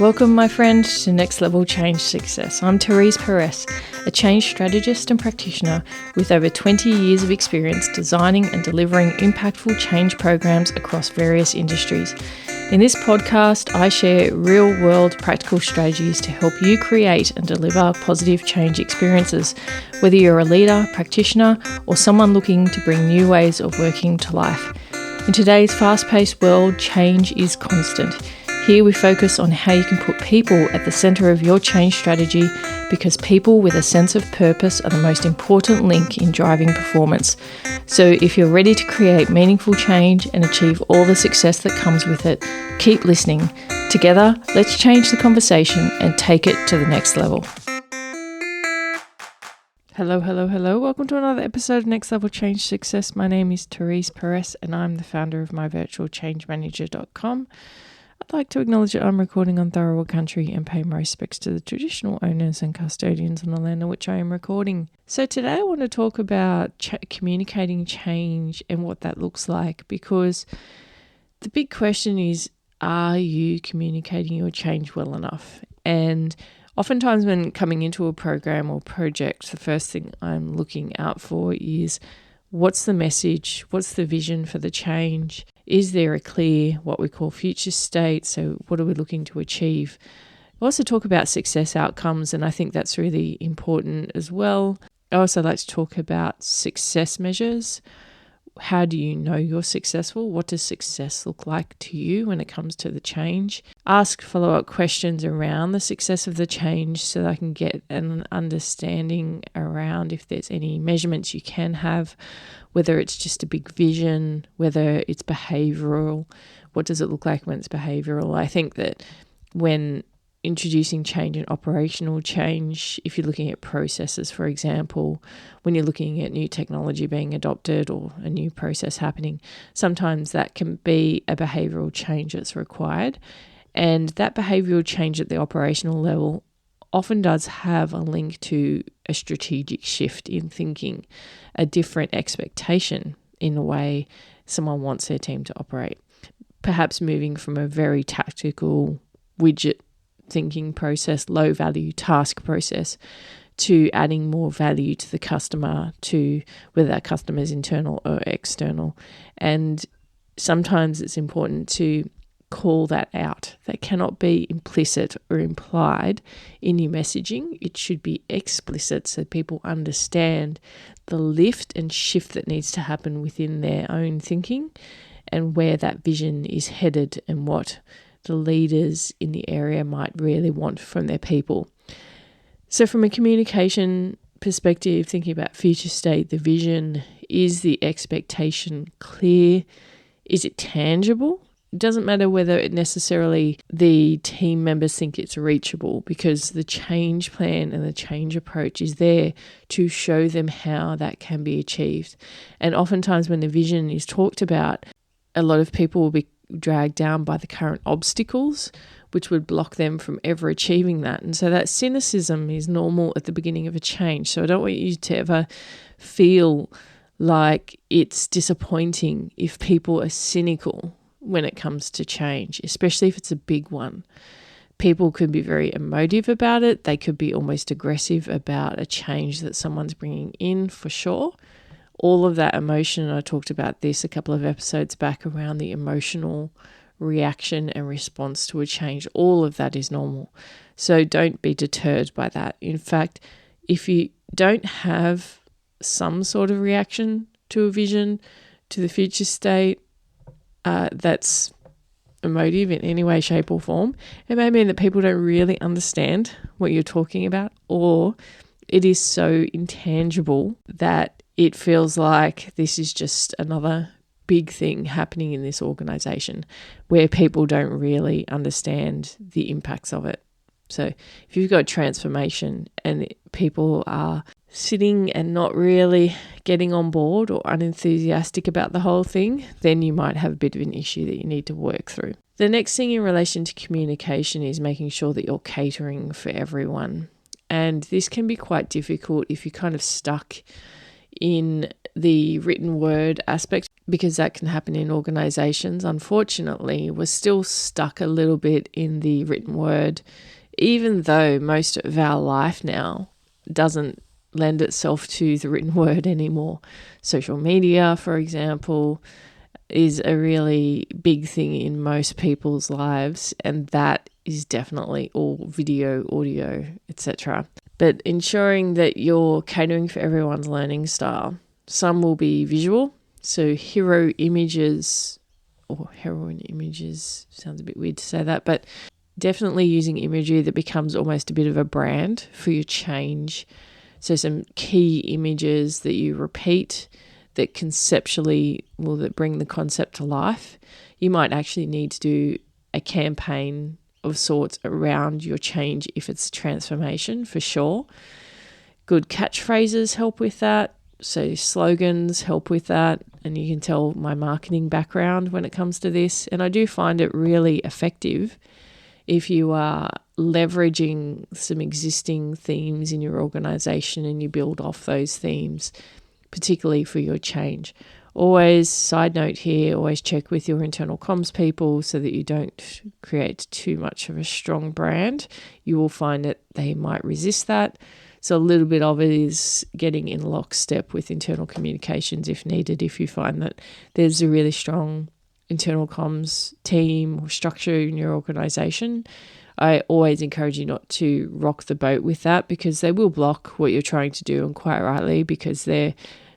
Welcome, my friend, to Next Level Change Success. I'm Therese, a change strategist and practitioner with over 20 years of experience designing and delivering impactful change programs across various industries. In this podcast, I share real-world practical strategies to help you create and deliver positive change experiences, whether you're a leader, practitioner, or someone looking to bring new ways of working to life. In today's fast-paced world, change is constant. Here we focus on how you can put people at the centre of your change strategy, because people with a sense of purpose are the most important link in driving performance. So if you're ready to create meaningful change and achieve all the success that comes with it, keep listening. Together, let's change the conversation and take it to the next level. Hello. Welcome to another episode of Next Level Change Success. My name is Therese and I'm the founder of myvirtualchangemanager.com. I'd like to acknowledge that I'm recording on Tharawal country and pay my respects to the traditional owners and custodians on the land on which I am recording. So today I want to talk about communicating change and what that looks like, because the big question is, are you communicating your change well enough? And oftentimes when coming into a program or project, the first thing I'm looking out for is, what's the message? What's the vision for the change? Is there a clear, what we call future state? So what are we looking to achieve? I also talk about success outcomes, and I think that's really important as well. I also like to talk about success measures. How do you know you're successful? What does success look like to you when it comes to the change? Ask follow-up questions around the success of the change so that I can get an understanding around if there's any measurements you can have, whether it's just a big vision, whether it's behavioural. What does it look like when it's behavioural? I think that when introducing change and operational change, if you're looking at processes, for example, when you're looking at new technology being adopted or a new process happening, sometimes that can be a behavioural change that's required. And that behavioural change at the operational level often does have a link to a strategic shift in thinking, a different expectation in the way someone wants their team to operate. Perhaps moving from a very tactical widget thinking process, low value task process, to adding more value to the customer, to whether that customer is internal or external. And sometimes it's important to call that out. That cannot be implicit or implied in your messaging. It should be explicit so people understand the lift and shift that needs to happen within their own thinking and where that vision is headed and what the leaders in the area might really want from their people. So from a communication perspective, thinking about future state, the vision, is the expectation clear? Is it tangible? It doesn't matter whether it necessarily the team members think it's reachable, because the change plan and the change approach is there to show them how that can be achieved. And oftentimes when the vision is talked about, a lot of people will be dragged down by the current obstacles, which would block them from ever achieving that. And so that cynicism is normal at the beginning of a change. So I don't want you to ever feel like it's disappointing if people are cynical when it comes to change, especially if it's a big one. People could be very emotive about it. They could be almost aggressive about a change that someone's bringing in, for sure. All of that emotion, I talked about this a couple of episodes back around the emotional reaction and response to a change. All of that is normal. So don't be deterred by that. In fact, if you don't have some sort of reaction to a vision, to the future state, that's emotive in any way, shape or form, it may mean that people don't really understand what you're talking about, or it is so intangible that it feels like this is just another big thing happening in this organization where people don't really understand the impacts of it. So if you've got transformation and people are sitting and not really getting on board or unenthusiastic about the whole thing, then you might have a bit of an issue that you need to work through. The next thing in relation to communication is making sure that you're catering for everyone. And this can be quite difficult if you're kind of stuck in the written word aspect, because that can happen in organizations. Unfortunately, we're still stuck a little bit in the written word, even though most of our life now doesn't lend itself to the written word anymore. Social media, for example, is a really big thing in most people's lives, and that is definitely all video, audio, etc. But ensuring that you're catering for everyone's learning style. Some will be visual, so hero images, or heroine images, sounds a bit weird to say that, but definitely using imagery that becomes almost a bit of a brand for your change. So some key images that you repeat that conceptually that bring the concept to life. You might actually need to do a campaign of sorts around your change if it's transformation, for sure. Good catchphrases help with that. So slogans help with that. And you can tell my marketing background when it comes to this. And I do find it really effective if you are leveraging some existing themes in your organization and you build off those themes, particularly for your change. Always, side note here, always check with your internal comms people so that you don't create too much of a strong brand. You will find that they might resist that. So a little bit of it is getting in lockstep with internal communications if needed. If you find that there's a really strong internal comms team or structure in your organization, I always encourage you not to rock the boat with that, because they will block what you're trying to do, and quite rightly, because they're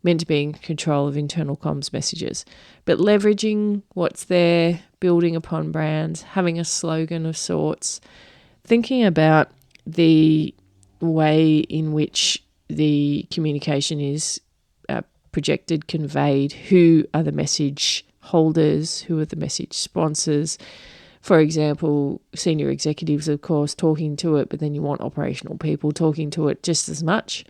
meant to be in control of internal comms messages. But leveraging what's there, building upon brands, having a slogan of sorts, thinking about the way in which the communication is projected, conveyed, who are the message holders, who are the message sponsors. For example, senior executives, of course, talking to it, but then you want operational people talking to it just as much.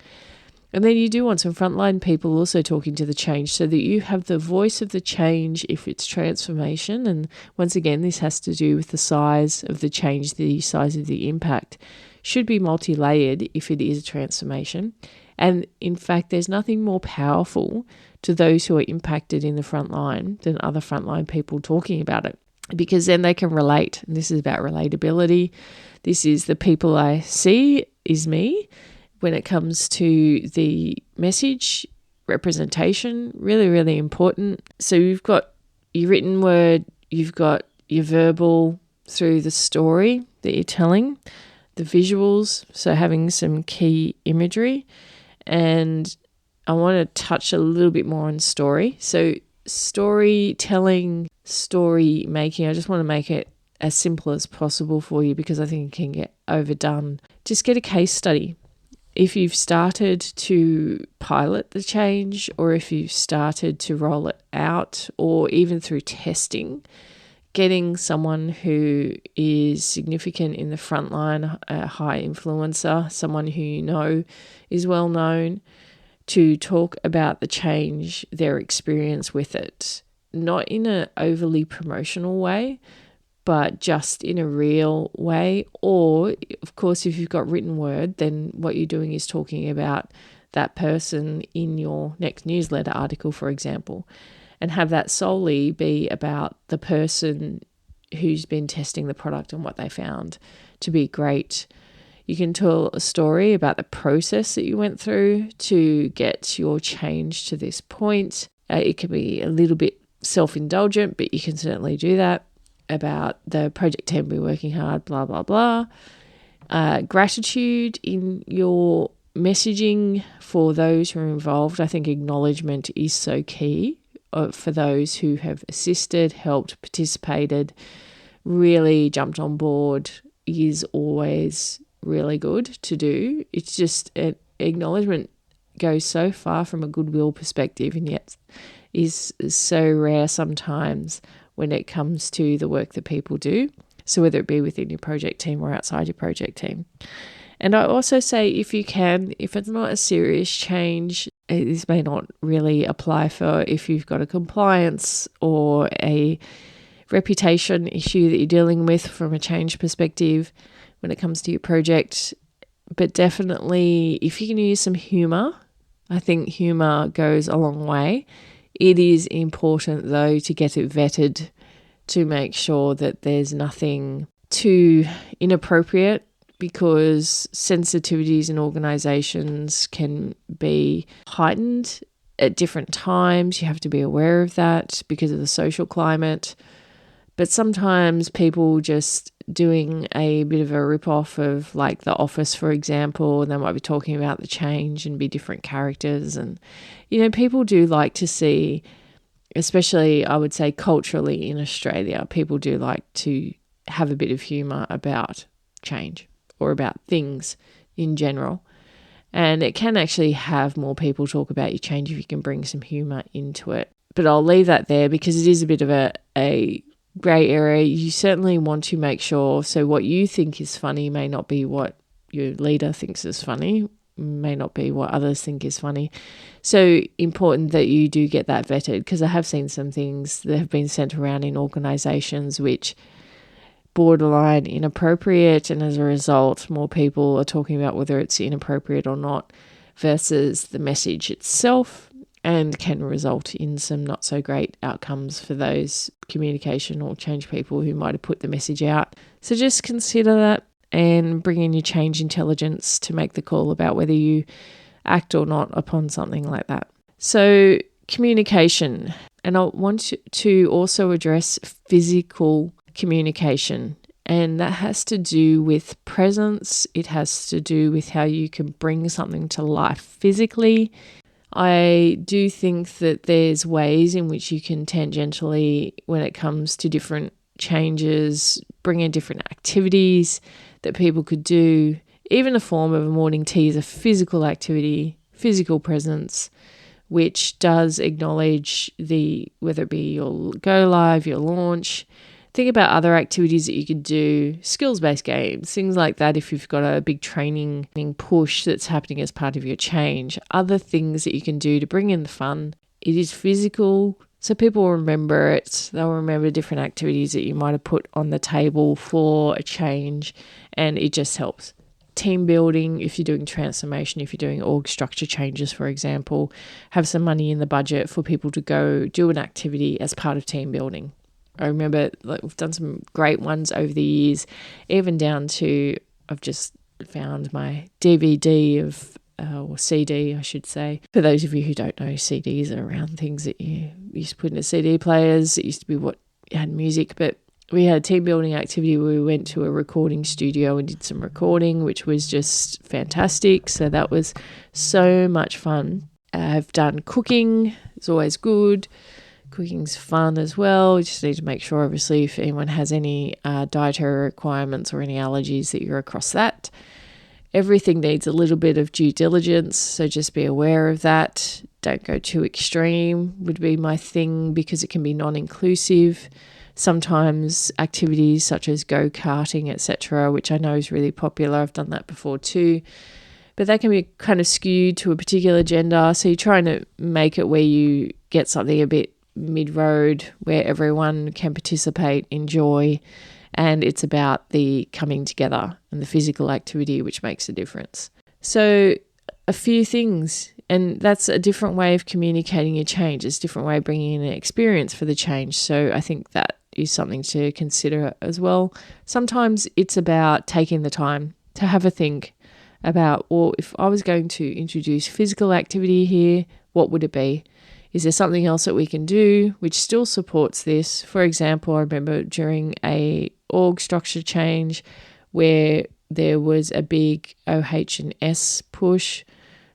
And then you do want some frontline people also talking to the change, so that you have the voice of the change if it's transformation. And once again, this has to do with the size of the change, the size of the impact. Should be multi-layered if it is a transformation. And in fact, there's nothing more powerful to those who are impacted in the front line than other frontline people talking about it, because then they can relate. And this is about relatability. This is the people I see is me. When it comes to the message, representation, really, really important. So you've got your written word, you've got your verbal through the story that you're telling, the visuals, so having some key imagery. And I want to touch a little bit more on story. So storytelling, story making, I just want to make it as simple as possible for you, because I think it can get overdone. Just get a case study. If you've started to pilot the change, or if you've started to roll it out, or even through testing, getting someone who is significant in the front line, a high influencer, someone who you know is well known, to talk about the change, their experience with it, not in an overly promotional way, but just in a real way. Or, of course, if you've got written word, then what you're doing is talking about that person in your next newsletter article, for example, and have that solely be about the person who's been testing the product and what they found to be great. You can tell a story about the process that you went through to get your change to this point. It can be a little bit self-indulgent, but you can certainly do that. About the project team be working hard, blah, blah, blah. Gratitude in your messaging for those who are involved. I think acknowledgement is so key for those who have assisted, helped, participated, really jumped on board is always really good to do. It's just acknowledgement goes so far from a goodwill perspective, and yet is so rare sometimes when it comes to the work that people do. So whether it be within your project team or outside your project team. And I also say, if you can, if it's not a serious change, this may not really apply for if you've got a compliance or a reputation issue that you're dealing with from a change perspective when it comes to your project. But definitely, if you can use some humour, I think humour goes a long way. It is important, though, to get it vetted to make sure that there's nothing too inappropriate, because sensitivities in organisations can be heightened at different times. You have to be aware of that because of the social climate. But sometimes people just doing a bit of a rip-off of like The Office, for example, and they might be talking about the change and be different characters. And, people do like to see, especially I would say culturally in Australia, people do like to have a bit of humour about change or about things in general. And it can actually have more people talk about your change if you can bring some humour into it. But I'll leave that there because it is a bit of a grey area. You certainly want to make sure, so what you think is funny may not be what your leader thinks is funny, may not be what others think is funny. So important that you do get that vetted, because I have seen some things that have been sent around in organisations which borderline inappropriate, and as a result more people are talking about whether it's inappropriate or not versus the message itself, and can result in some not so great outcomes for those communication or change people who might have put the message out. So just consider that and bring in your change intelligence to make the call about whether you act or not upon something like that. So communication, and I want to also address physical communication, and that has to do with presence. It has to do with how you can bring something to life physically. I do think that there's ways in which you can tangentially, when it comes to different changes, bring in different activities that people could do. Even the form of a morning tea is a physical activity, physical presence, which does acknowledge whether it be your go live, your launch. Think about other activities that you could do, skills-based games, things like that if you've got a big training push that's happening as part of your change. Other things that you can do to bring in the fun. It is physical, so people will remember it. They'll remember different activities that you might have put on the table for a change, and it just helps. Team building, if you're doing transformation, if you're doing org structure changes, for example, have some money in the budget for people to go do an activity as part of team building. I remember we've done some great ones over the years, even down to, I've just found my DVD or CD, I should say. For those of you who don't know, CDs are around things that you used to put into CD players. It used to be what had music, but we had a team building activity where we went to a recording studio and did some recording, which was just fantastic. So that was so much fun. I've done cooking. It's always good. Cooking's fun as well. You just need to make sure, obviously, if anyone has any dietary requirements or any allergies, that you're across that. Everything needs a little bit of due diligence, so just be aware of that. Don't go too extreme would be my thing, because it can be non-inclusive. Sometimes activities such as go-karting, etc., which I know is really popular, I've done that before too, but that can be kind of skewed to a particular gender. So you're trying to make it where you get something a bit mid-road where everyone can participate, enjoy, and it's about the coming together and the physical activity which makes a difference. So a few things, and that's a different way of communicating your change. It's a different way of bringing in an experience for the change. So I think that is something to consider as well. Sometimes it's about taking the time to have a think about, well, if I was going to introduce physical activity here, what would it be? Is there something else that we can do which still supports this? For example, I remember during a org structure change where there was a big OH&S push.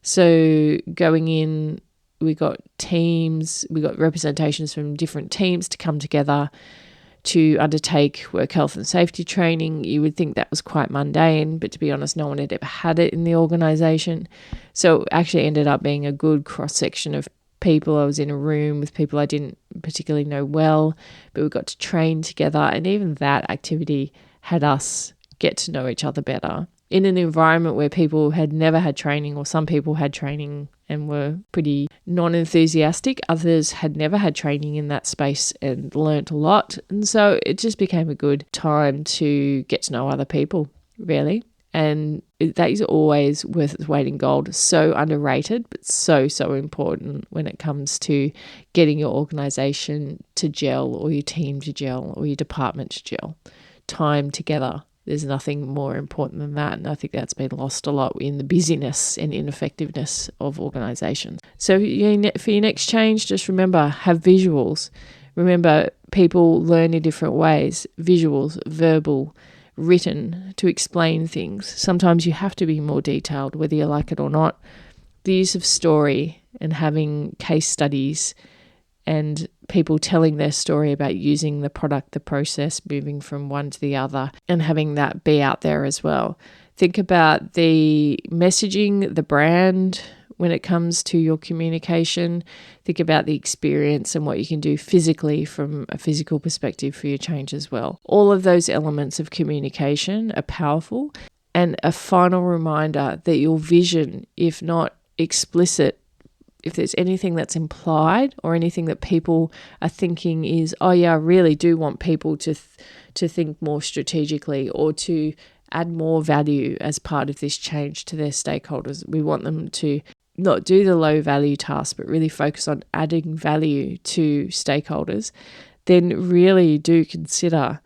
So going in, we got teams, we got representations from different teams to come together to undertake work health and safety training. You would think that was quite mundane, but to be honest, no one had ever had it in the organisation. So it actually ended up being a good cross-section of people. I was in a room with people I didn't particularly know well, but we got to train together, and even that activity had us get to know each other better in an environment where people had never had training, or some people had training and were pretty non-enthusiastic. Others had never had training in that space and learnt a lot. And so it just became a good time to get to know other people, really. And that is always worth its weight in gold. So underrated, but so important when it comes to getting your organisation to gel, or your team to gel, or your department to gel. Time together. There's nothing more important than that. And I think that's been lost a lot in the busyness and ineffectiveness of organisations. So for your next change, just remember, have visuals. Remember, people learn in different ways. Visuals, verbal, written, to explain things. Sometimes you have to be more detailed, whether you like it or not. The use of story and having case studies and people telling their story about using the product, the process, moving from one to the other, and having that be out there as well. Think about the messaging, the brand when it comes to your communication. Think about the experience and what you can do physically from a physical perspective for your change as well. All of those elements of communication are powerful. And a final reminder that your vision, if not explicit, if there's anything that's implied or anything that people are thinking is, oh yeah, I really do want people to think more strategically, or to add more value as part of this change to their stakeholders. We want them to not do the low value task, but really focus on adding value to stakeholders. Then really do consider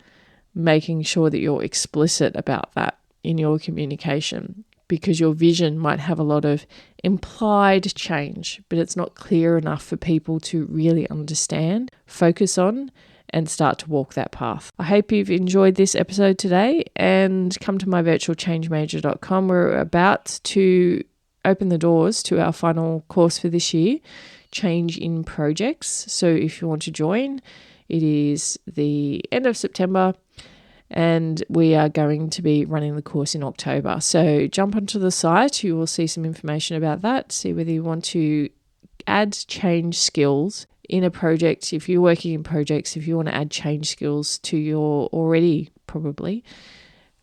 making sure that you're explicit about that in your communication, because your vision might have a lot of implied change, but it's not clear enough for people to really understand, focus on, and start to walk that path. I hope you've enjoyed this episode today, and come to myvirtualchangemanager.com. We're about to open the doors to our final course for this year, Change in Projects. So if you want to join, it is the end of September, and we are going to be running the course in October. So jump onto the site. You will see some information about that. See whether you want to add change skills in a project. If you're working in projects, if you want to add change skills to your already probably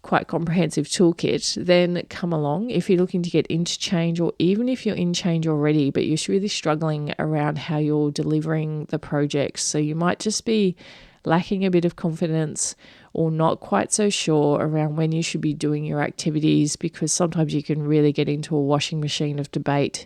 quite comprehensive toolkit, then come along. If you're looking to get into change, or even if you're in change already, but you're really struggling around how you're delivering the projects, so you might just be lacking a bit of confidence or not quite so sure around when you should be doing your activities, because sometimes you can really get into a washing machine of debate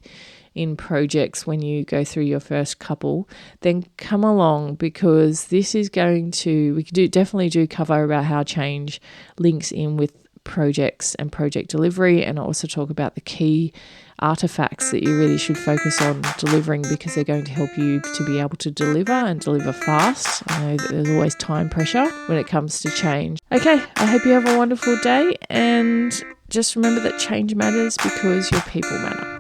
in projects when you go through your first couple, then come along, because this is definitely do cover about how change links in with projects and project delivery, and I also talk about the key artifacts that you really should focus on delivering, because they're going to help you to be able to deliver and deliver fast. I know that there's always time pressure when it comes to change. Okay, I hope you have a wonderful day, and just remember that change matters because your people matter.